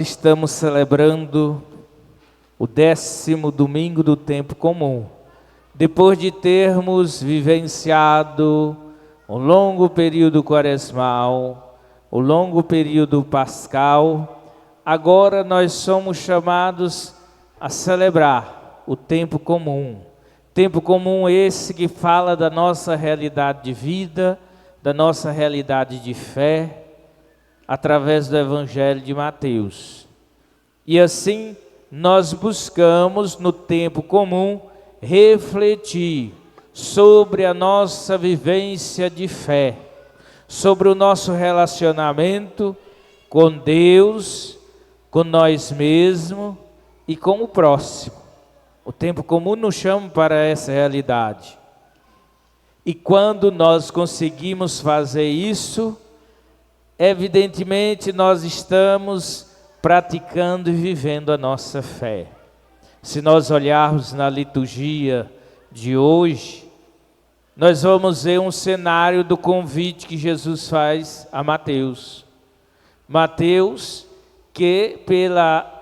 Estamos celebrando o 10º domingo do tempo comum. Depois de termos vivenciado um longo período quaresmal, o longo período pascal, agora nós somos chamados a celebrar o tempo comum. Tempo comum esse que fala da nossa realidade de vida, da nossa realidade de fé, através do Evangelho de Mateus. E assim nós buscamos no tempo comum refletir sobre a nossa vivência de fé, sobre o nosso relacionamento com Deus, com nós mesmos e com o próximo. O tempo comum nos chama para essa realidade. E quando nós conseguimos fazer isso, evidentemente nós estamos praticando e vivendo a nossa fé. Se nós olharmos na liturgia de hoje, nós vamos ver um cenário do convite que Jesus faz a Mateus. Mateus, que pela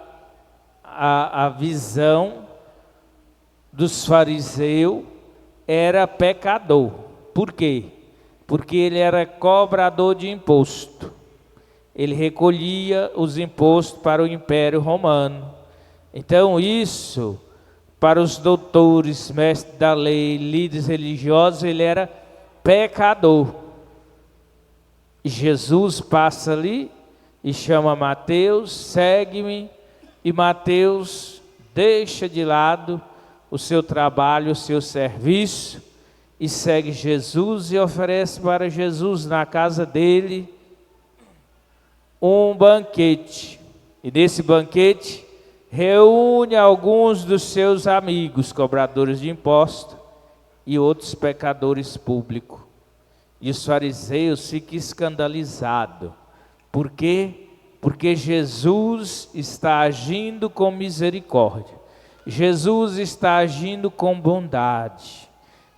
a visão dos fariseus era pecador. Por quê? Porque ele era cobrador de imposto. Ele recolhia os impostos para o Império Romano. Então isso, para os doutores, mestres da lei, líderes religiosos, ele era pecador. E Jesus passa ali e chama Mateus, segue-me, e Mateus deixa de lado o seu trabalho, o seu serviço, e segue Jesus e oferece para Jesus na casa dele um banquete. E nesse banquete reúne alguns dos seus amigos, cobradores de impostos e outros pecadores públicos. E os fariseus ficam escandalizados. Por quê? Porque Jesus está agindo com misericórdia. Jesus está agindo com bondade.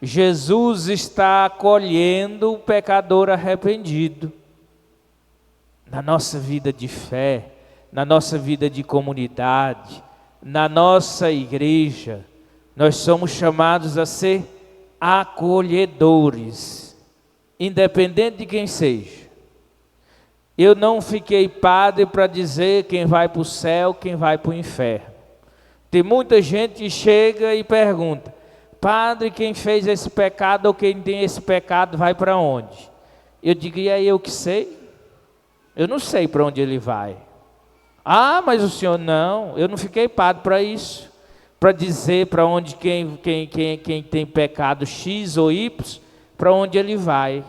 Jesus está acolhendo o pecador arrependido. Na nossa vida de fé, na nossa vida de comunidade, na nossa igreja, nós somos chamados a ser acolhedores, independente de quem seja. Eu não fiquei padre para dizer quem vai para o céu, quem vai para o inferno. Tem muita gente que chega e pergunta: padre, quem fez esse pecado ou quem tem esse pecado vai para onde? Eu digo: e aí, eu que sei? Eu não sei para onde ele vai. Ah, mas o senhor não, eu não fiquei padre para isso, para dizer para onde quem tem pecado X ou Y, para onde ele vai.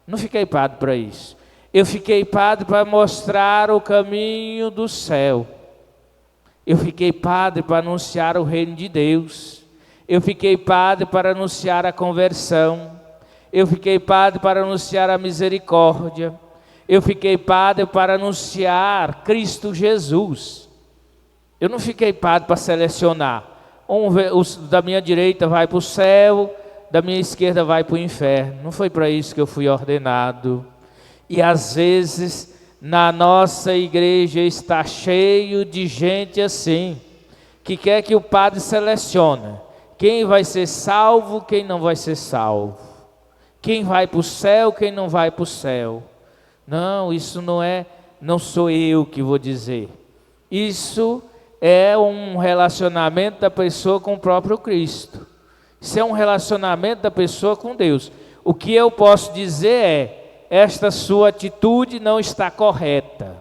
Não fiquei padre para isso. Eu fiquei padre para mostrar o caminho do céu. Eu fiquei padre para anunciar o reino de Deus. Eu fiquei padre para anunciar a conversão. Eu fiquei padre para anunciar a misericórdia. Eu fiquei padre para anunciar Cristo Jesus. Eu não fiquei padre para selecionar. Da minha direita vai para o céu, da minha esquerda vai para o inferno. Não foi para isso que eu fui ordenado. E às vezes na nossa igreja está cheio de gente assim, que quer que o padre selecione quem vai ser salvo, quem não vai ser salvo, quem vai para o céu, quem não vai para o céu. Não, isso não sou eu que vou dizer. Isso é um relacionamento da pessoa com o próprio Cristo. Isso é um relacionamento da pessoa com Deus. O que eu posso dizer é: esta sua atitude não está correta.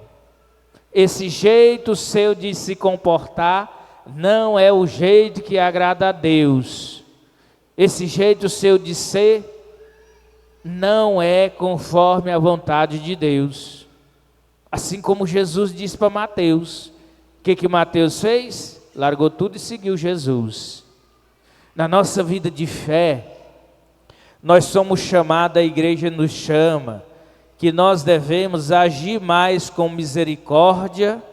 Esse jeito seu de se comportar não é o jeito que agrada a Deus. Esse jeito seu de ser não é conforme a vontade de Deus. Assim como Jesus disse para Mateus. O que Mateus fez? Largou tudo e seguiu Jesus. Na nossa vida de fé, nós somos chamados, a igreja nos chama, que nós devemos agir mais com misericórdia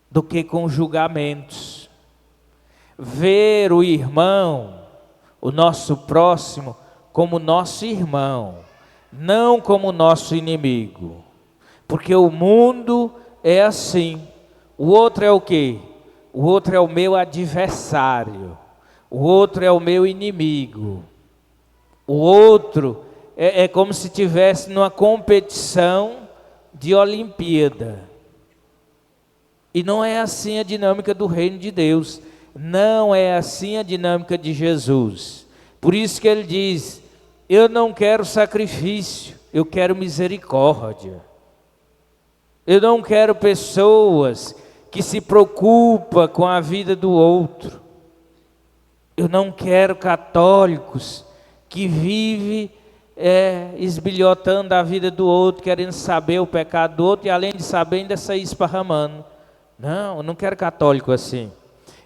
do que com julgamentos. Ver o irmão, o nosso próximo, como nosso irmão, não como nosso inimigo. Porque o mundo é assim. O outro é o quê? O outro é o meu adversário. O outro é o meu inimigo. O outro é como se estivesse numa competição de Olimpíada. E não é assim a dinâmica do reino de Deus. Não é assim a dinâmica de Jesus. Por isso que ele diz: eu não quero sacrifício, eu quero misericórdia. Eu não quero pessoas que se preocupam com a vida do outro. Eu não quero católicos que vivem esbilhotando a vida do outro, querendo saber o pecado do outro e além de saber ainda sair esparramando. Não, eu não quero católico assim.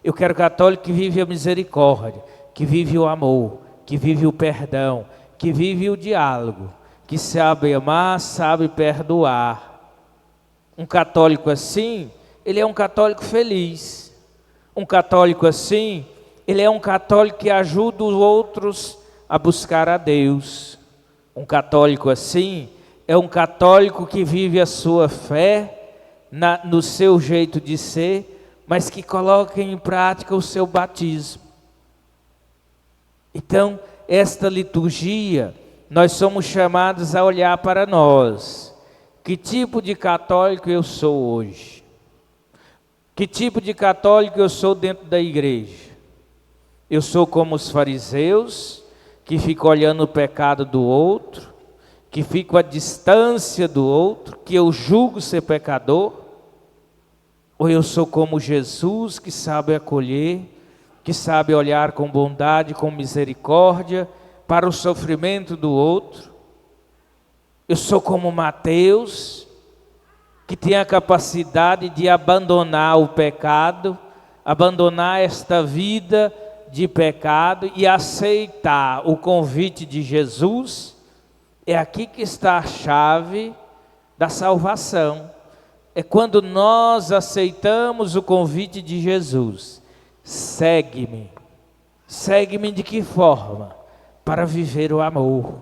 Eu quero católico que vive a misericórdia, que vive o amor, que vive o perdão, que vive o diálogo, que sabe amar, sabe perdoar. Um católico assim, ele é um católico feliz. Um católico assim, ele é um católico que ajuda os outros a buscar a Deus. Um católico assim, é um católico que vive a sua fé no seu jeito de ser, mas que coloca em prática o seu batismo. Então, esta liturgia, nós somos chamados a olhar para nós. Que tipo de católico eu sou hoje? Que tipo de católico eu sou dentro da igreja? Eu sou como os fariseus, que ficam olhando o pecado do outro, que ficam à distância do outro, que eu julgo ser pecador? Ou eu sou como Jesus, que sabe acolher, que sabe olhar com bondade, com misericórdia para o sofrimento do outro? Eu sou como Mateus, que tem a capacidade de abandonar o pecado, abandonar esta vida de pecado e aceitar o convite de Jesus. É aqui que está a chave da salvação. É quando nós aceitamos o convite de Jesus: segue-me. Segue-me de que forma? Para viver o amor,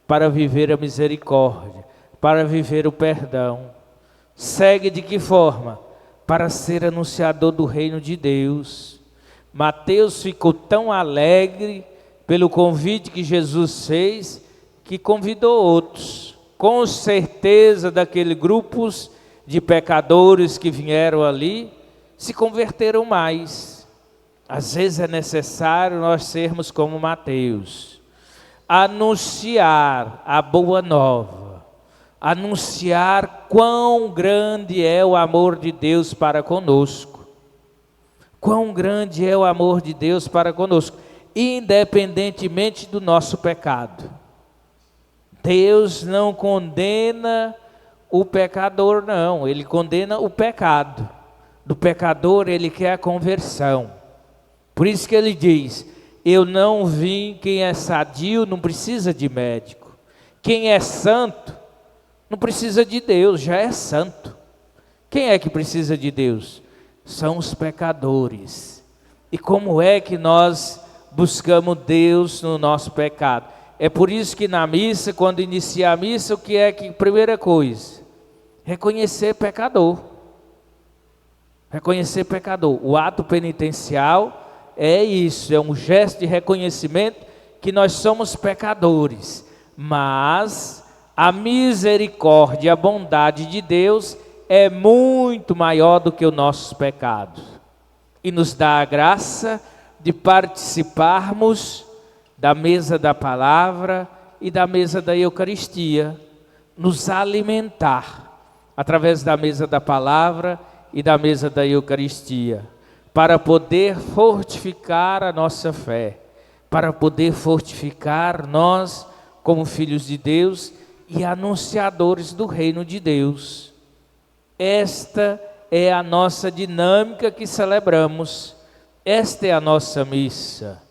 para viver a misericórdia, para viver o perdão. Segue de que forma? Para ser anunciador do reino de Deus. Mateus ficou tão alegre pelo convite que Jesus fez, que convidou outros. Com certeza daquele grupos de pecadores que vieram ali, se converteram mais. Às vezes é necessário nós sermos como Mateus, anunciar a boa nova, anunciar quão grande é o amor de Deus para conosco, quão grande é o amor de Deus para conosco, independentemente do nosso pecado. Deus não condena o pecador, não, Ele condena o pecado. Do pecador Ele quer a conversão. Por isso que Ele diz: eu não vim, quem é sadio não precisa de médico. Quem é santo não precisa de Deus, já é santo. Quem é que precisa de Deus? São os pecadores. E como é que nós buscamos Deus no nosso pecado? É por isso que na missa, quando inicia a missa, o que é que primeira coisa? Reconhecer pecador. Reconhecer pecador. O ato penitencial é isso, é um gesto de reconhecimento que nós somos pecadores, mas a misericórdia e a bondade de Deus é muito maior do que os nossos pecados, e nos dá a graça de participarmos da mesa da palavra e da mesa da Eucaristia, nos alimentar através da mesa da palavra e da mesa da Eucaristia, para poder fortificar a nossa fé, para poder fortificar nós como filhos de Deus e anunciadores do reino de Deus. Esta é a nossa dinâmica que celebramos, esta é a nossa missa.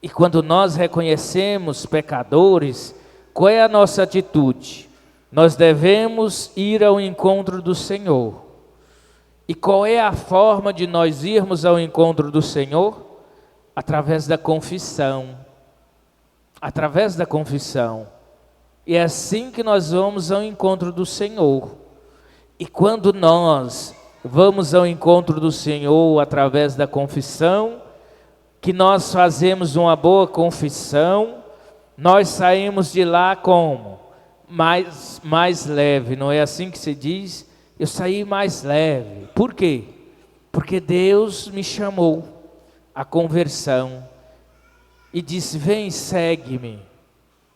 E quando nós reconhecemos pecadores, qual é a nossa atitude? Nós devemos ir ao encontro do Senhor. E qual é a forma de nós irmos ao encontro do Senhor? Através da confissão. Através da confissão. E é assim que nós vamos ao encontro do Senhor. E quando nós vamos ao encontro do Senhor através da confissão, que nós fazemos uma boa confissão, nós saímos de lá como? Mais leve, não é assim que se diz? Eu saí mais leve. Por quê? Porque Deus me chamou à conversão e disse: vem, segue-me.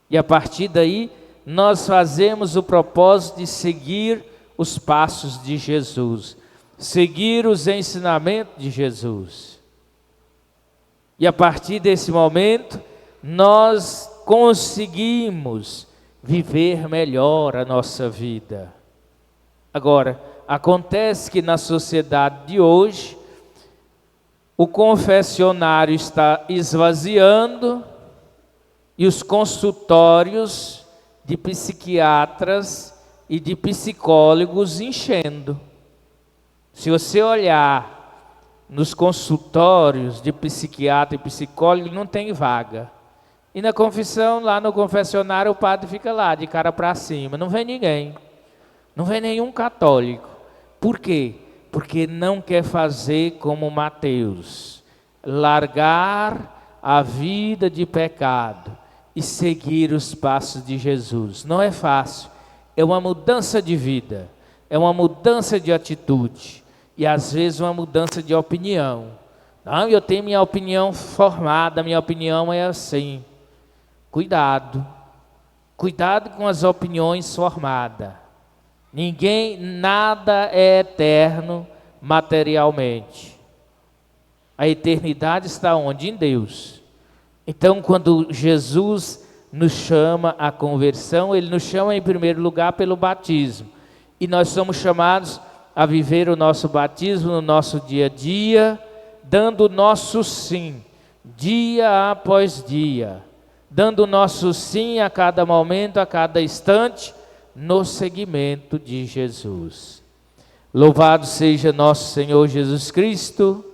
E a partir daí, nós fazemos o propósito de seguir os passos de Jesus, seguir os ensinamentos de Jesus. E a partir desse momento, nós conseguimos viver melhor a nossa vida. Agora, acontece que na sociedade de hoje, o confessionário está esvaziando e os consultórios de psiquiatras e de psicólogos enchendo. Se você olhar nos consultórios de psiquiatra e psicólogo, não tem vaga. E na confissão, lá no confessionário, o padre fica lá, de cara para cima, não vem ninguém. Não vem nenhum católico. Por quê? Porque não quer fazer como Mateus, largar a vida de pecado e seguir os passos de Jesus. Não é fácil, é uma mudança de vida, é uma mudança de atitude e às vezes uma mudança de opinião. Não, eu tenho minha opinião formada, minha opinião é assim. Cuidado com as opiniões formadas. Nada é eterno materialmente. A eternidade está onde? Em Deus. Então, quando Jesus nos chama à conversão, Ele nos chama em primeiro lugar pelo batismo. E nós somos chamados a viver o nosso batismo no nosso dia a dia, dando o nosso sim, dia após dia. Dando o nosso sim a cada momento, a cada instante, no seguimento de Jesus. Louvado seja nosso Senhor Jesus Cristo.